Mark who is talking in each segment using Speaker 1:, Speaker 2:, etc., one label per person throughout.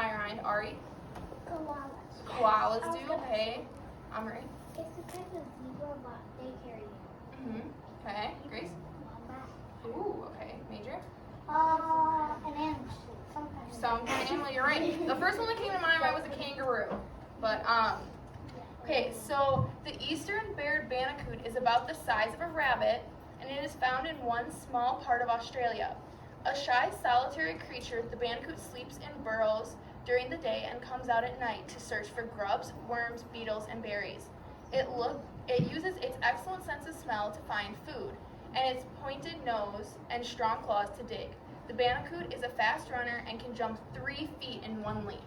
Speaker 1: myrind. Ari?
Speaker 2: Koalas.
Speaker 1: Koalas do, okay. Amory?
Speaker 2: It's a type of zebra, but they carry you.
Speaker 1: Okay. Grace? Ooh, okay. Major?
Speaker 2: An animal.
Speaker 1: Some kind of animal, you're right. The first one that came to my mind was a kangaroo. But, okay, so the eastern barred bandicoot is about the size of a rabbit, and it is found in one small part of Australia. A shy, solitary creature, the bandicoot sleeps in burrows during the day and comes out at night to search for grubs, worms, beetles, and berries. It uses its excellent sense of smell to find food, and its pointed nose and strong claws to dig. The bandicoot is a fast runner and can jump 3 feet in one leap.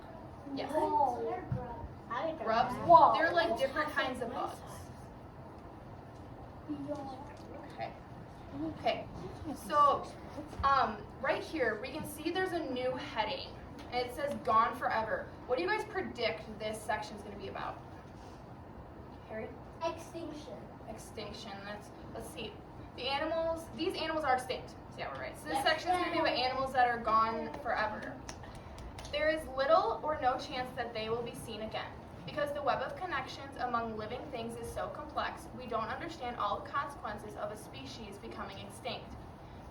Speaker 1: Yes.
Speaker 2: Whoa. So they're grubs.
Speaker 1: Grubs?
Speaker 2: Whoa.
Speaker 1: They're like different kinds of bugs. Okay. Okay. So, right here we can see there's a new heading, and it says "Gone Forever." What do you guys predict this section is going to be about? Harry?
Speaker 2: Extinction.
Speaker 1: Extinction. Let's see. These animals are extinct. So yeah, we're right. So this section is going to be about animals that are gone forever. There is little or no chance that they will be seen again. Because the web of connections among living things is so complex, we don't understand all the consequences of a species becoming extinct.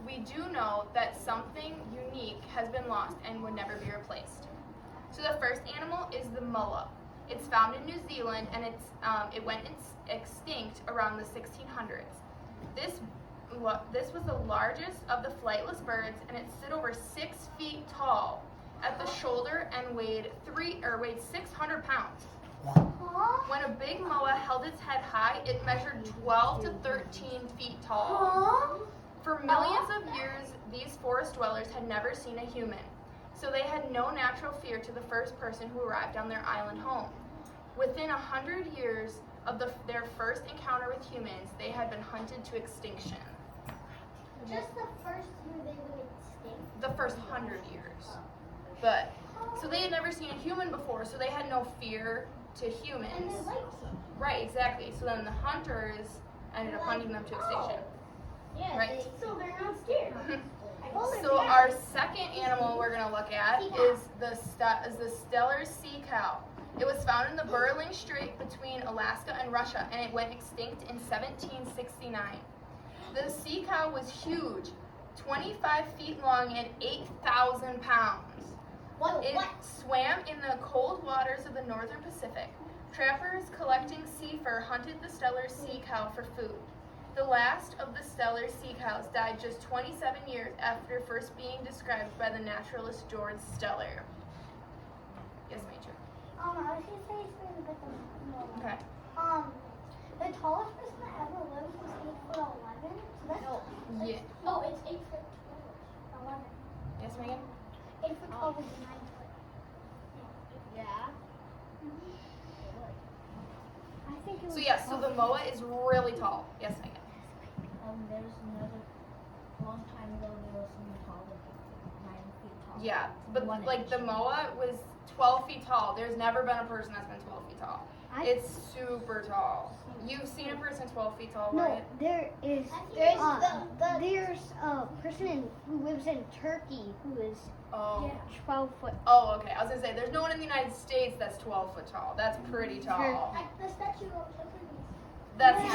Speaker 1: We do know that something unique has been lost and would never be replaced. So the first animal is the moa. It's found in New Zealand, and it went extinct around the 1600s. This was the largest of the flightless birds, and it stood over 6 feet tall at the shoulder and weighed 600 pounds. When a big moa held its head high, it measured 12 to 13 feet tall. For millions of years, these forest dwellers had never seen a human, so they had no natural fear to the first person who arrived on their island home. Within 100 years of their first encounter with humans, they had been hunted to extinction.
Speaker 2: Just the first year they went extinct?
Speaker 1: The first 100 years. So they had never seen a human before, so they had no fear to humans.
Speaker 2: And they liked them.
Speaker 1: Right, exactly. So then the hunters ended up hunting them to extinction.
Speaker 2: Yeah,
Speaker 1: right.
Speaker 2: So they're not scared.
Speaker 1: So our second animal we're going to look at is the Steller sea cow. It was found in the Bering Strait between Alaska and Russia, and it went extinct in 1769. The sea cow was huge, 25 feet long and 8,000 pounds. It swam in the cold waters of the northern Pacific. Trappers collecting sea fur hunted the Steller sea cow for food. The last of the Steller sea cows died just 27 years after first being described by the naturalist George Steller. Yes, Major.
Speaker 2: I was going to say something about the
Speaker 1: Okay.
Speaker 2: the tallest person that ever lived was 8'11". So that's
Speaker 1: Yeah.
Speaker 2: Oh, it's 8'12". 11.
Speaker 1: Yes, Megan?
Speaker 2: 8'12" is 9 foot. Yeah. I think it was.
Speaker 1: So yes, so the moa is really tall. Yes, Megan.
Speaker 3: There was another long time ago. There was someone tall, like 9 feet tall.
Speaker 1: Yeah, but
Speaker 3: One
Speaker 1: like
Speaker 3: inch.
Speaker 1: the moa was 12 feet tall. There's never been a person that's been 12 feet tall. It's super tall. You've seen a person 12 feet tall,
Speaker 4: No,
Speaker 1: right?
Speaker 4: there is.
Speaker 2: There's
Speaker 4: There's a person who lives in Turkey who is
Speaker 1: Oh.
Speaker 4: 12 foot.
Speaker 1: Oh, okay. I was gonna say there's no one in the United States that's 12 foot tall. That's pretty tall.
Speaker 2: the statue of Hercules.
Speaker 1: That's okay.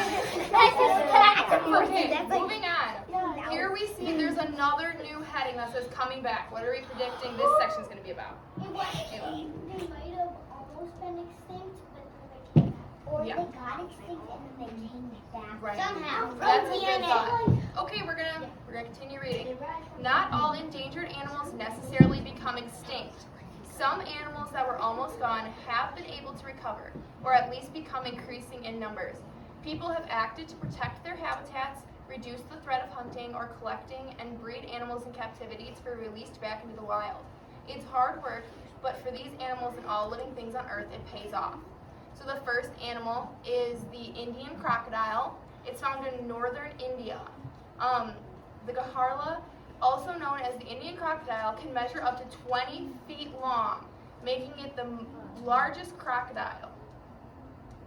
Speaker 4: That's like-
Speaker 1: Moving on. Here we see there's another new heading that says coming back. What are we predicting this section's gonna be about?
Speaker 2: They might have almost been extinct, but then they came back. Or
Speaker 1: Yeah.
Speaker 2: they got extinct and then they came back.
Speaker 1: Right.
Speaker 2: Somehow.
Speaker 1: That's a
Speaker 2: From
Speaker 1: good
Speaker 2: DNA.
Speaker 1: thought. Okay, we're gonna continue reading. Not all endangered animals necessarily become extinct. Some animals that were almost gone have been able to recover, or at least become increasing in numbers. People have acted to protect their habitats, reduce the threat of hunting or collecting, and breed animals in captivity to be released back into the wild. It's hard work, but for these animals and all living things on Earth, it pays off. So the first animal is the Indian crocodile. It's found in northern India. The gaharla, also known as the Indian crocodile, can measure up to 20 feet long, making it the largest crocodile.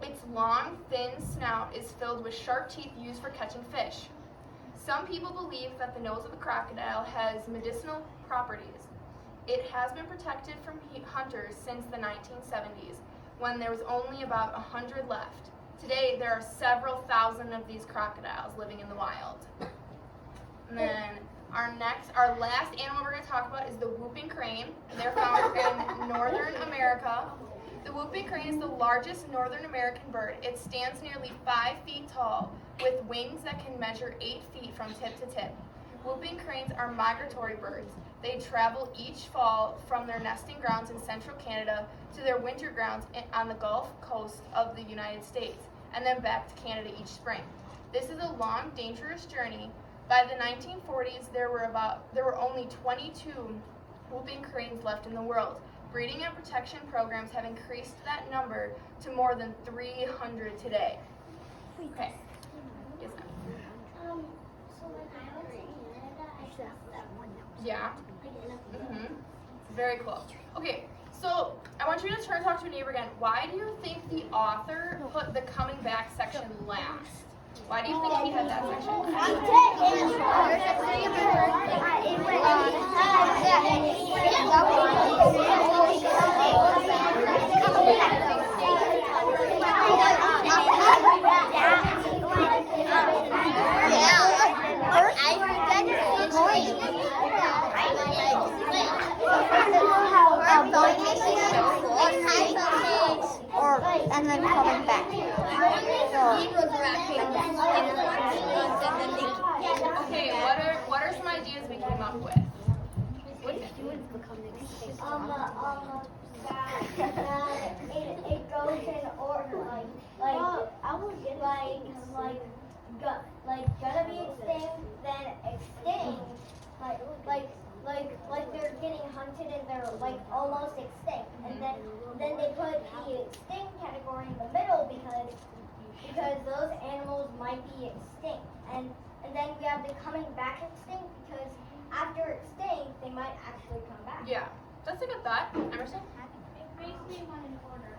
Speaker 1: Its long, thin snout is filled with sharp teeth used for catching fish. Some people believe that the nose of the crocodile has medicinal properties. It has been protected from hunters since the 1970s, when there was only about 100 left. Today, there are several thousand of these crocodiles living in the wild. And then our last animal we're going to talk about is the whooping crane. They're found in northern America. The whooping crane is the largest northern American bird. It stands nearly 5 feet tall with wings that can measure 8 feet from tip to tip. Whooping cranes are migratory birds. They travel each fall from their nesting grounds in central Canada to their winter grounds on the Gulf Coast of the United States, and then back to Canada each spring. This is a long, dangerous journey. By the 1940s, there were only 22 whooping cranes left in the world. Breeding and protection programs have increased that number to more than 300 today. Okay. Yes, ma'am.
Speaker 2: So when I was in Canada, I saw that one.
Speaker 1: Yeah. Very cool. Okay, so I want you to turn and talk to a neighbor again. Why do you think the author put the coming back section last? Why do you think he had that section?
Speaker 4: And then coming back.
Speaker 1: Okay, what are some ideas we came up with? What do you think?
Speaker 2: That it goes in order, like gonna be extinct, then extinct, like they're getting hunted and they're like almost extinct, and then they put the extinct category in the middle because those animals might be extinct, and then we have the coming back extinct because after extinct they might actually come back.
Speaker 1: Yeah, that's a good thought. Emerson?
Speaker 2: It makes me want an order.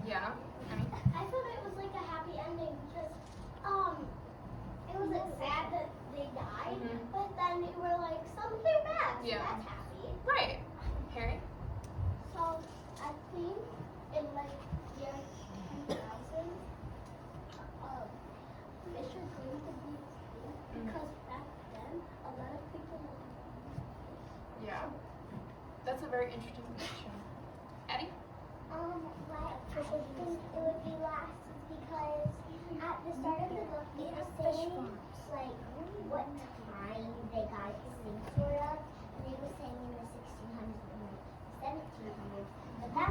Speaker 1: Yeah. I mean,
Speaker 2: I thought it was like a happy ending because it was sad that they died, but then they were like some came back. So
Speaker 1: Yeah.
Speaker 2: that's happy.
Speaker 1: right. Harry?
Speaker 2: So I think in like year 2000, fish are going to be because back then a lot of people.
Speaker 1: Yeah. That's a very interesting question. Eddie?
Speaker 2: Why I think it would be last is because at the start of the book it was saying like what time they got extinct sort of, and they were saying in the 1600s and like 1700s, but that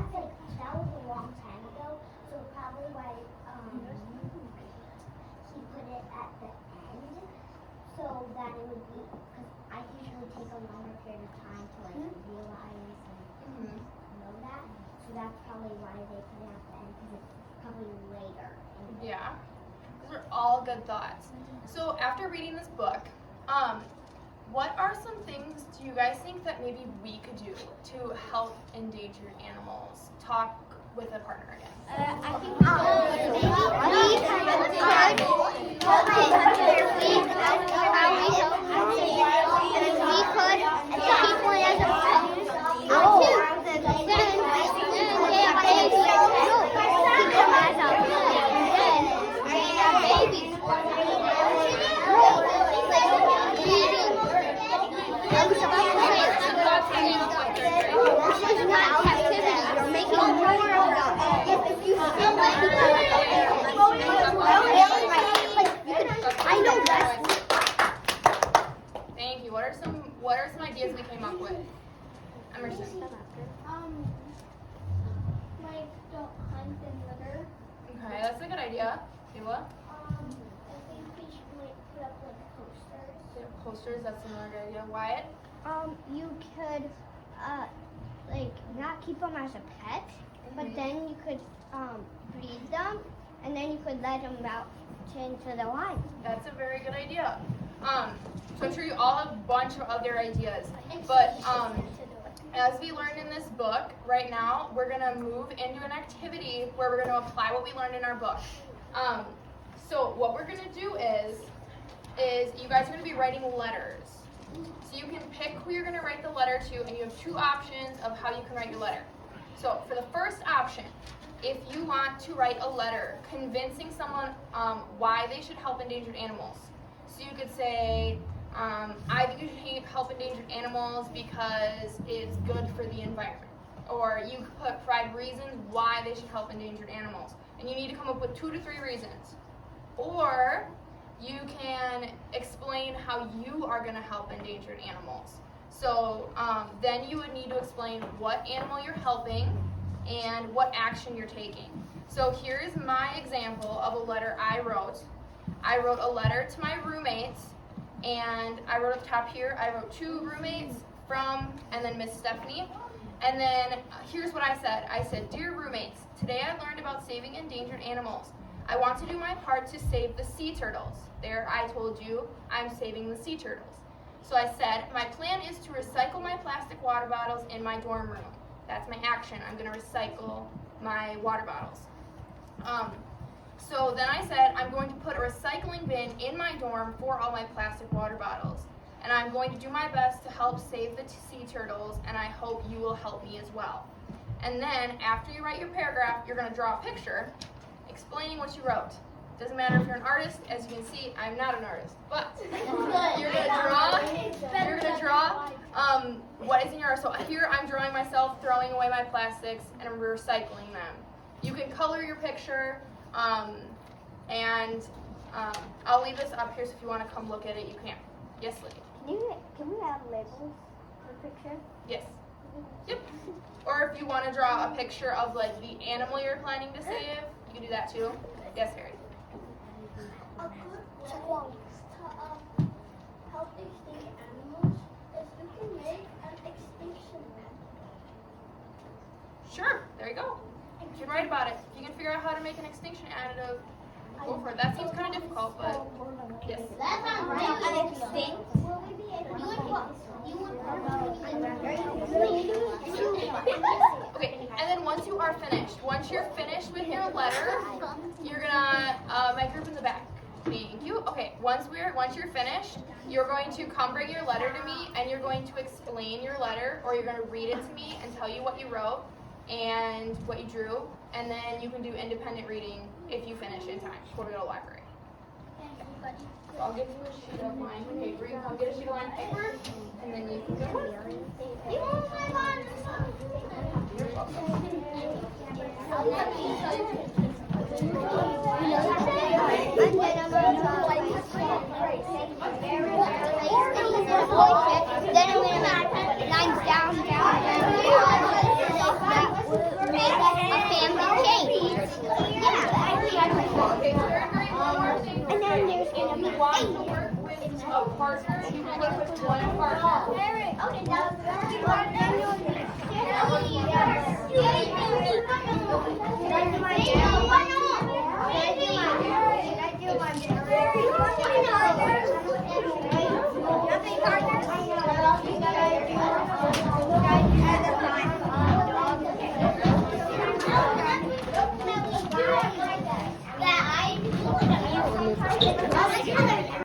Speaker 2: was a long time ago, so probably why he put it at the end so that it would be because I usually take a longer period of time to like realize and know that. So that's probably why they put it at the end because it's probably later.
Speaker 1: Yeah. Those are all good thoughts. So after reading this book, what are some things do you guys think that maybe we could do to help endangered animals? Talk with a partner again.
Speaker 4: I think
Speaker 1: Thank you. What are some ideas we came up with? Emerson.
Speaker 2: Like don't hunt and litter.
Speaker 1: Okay, that's a good idea. Kayla?
Speaker 2: I think we should like put up like posters.
Speaker 1: Posters, that's another good idea. Wyatt?
Speaker 4: you could like not keep them as a pet, but then you could breed them, and then you could let them out into the wild.
Speaker 1: That's a very good idea. So I'm sure you all have a bunch of other ideas, but as we learned in this book, right now we're gonna move into an activity where we're gonna apply what we learned in our book. So what we're gonna do is you guys are gonna be writing letters So you can pick who you're going to write the letter to, and you have two options of how you can write your letter. So for the first option, if you want to write a letter convincing someone why they should help endangered animals. So you could say, I think you should help endangered animals because it's good for the environment. Or you could provide reasons why they should help endangered animals. And you need to come up with 2 to 3 reasons. Or you can explain how you are going to help endangered animals. So then you would need to explain what animal you're helping and what action you're taking. So here is my example of a letter I wrote. I wrote a letter to my roommates, and I wrote at the top here, I wrote to roommates from, and then Miss Stephanie. And then here's what I said. I said, dear roommates, today I learned about saving endangered animals. I want to do my part to save the sea turtles. There, I told you I'm saving the sea turtles. So I said, my plan is to recycle my plastic water bottles in my dorm room. That's my action. I'm going to recycle my water bottles. So then I said, I'm going to put a recycling bin in my dorm for all my plastic water bottles. And I'm going to do my best to help save the sea turtles, and I hope you will help me as well. And then after you write your paragraph, you're going to draw a picture explaining what you wrote. Doesn't matter if you're an artist. As you can see, I'm not an artist, but you're gonna draw what is in your. So here I'm drawing myself throwing away my plastics and I'm recycling them. You can color your picture, and I'll leave this up here, so if you want to come look at it, you can. Yes, Lydia.
Speaker 4: Can we have labels for the picture?
Speaker 1: Yes. Yep. Or if you want to draw a picture of like the animal you're planning to save, you can do that too. Yes, Harry.
Speaker 2: A good way to help extinct animals is we can make an extinction map.
Speaker 1: Sure. There you go. You can write about it. If you can figure out how to make an extinction additive, go for it. That seems kind of difficult, but yes.
Speaker 2: That's not right. Extinct. Will we be able
Speaker 1: Okay, and then once you are finished, once you're finished with your letter, you're gonna my group in the back. Thank you. Okay, once you're finished, you're going to come bring your letter to me, and you're going to explain your letter, or you're going to read it to me and tell you what you wrote and what you drew, and then you can do independent reading if you finish in time before we go to the library. So I'll give you a sheet of line paper. You can come get a sheet of line paper, and then you can go.
Speaker 2: You want my line?
Speaker 1: You're welcome.
Speaker 4: Then I'm gonna make lines down, make a family change. And then there's gonna be
Speaker 1: Want to work with a partner? You can work with one partner.
Speaker 2: Okay, that was very hard.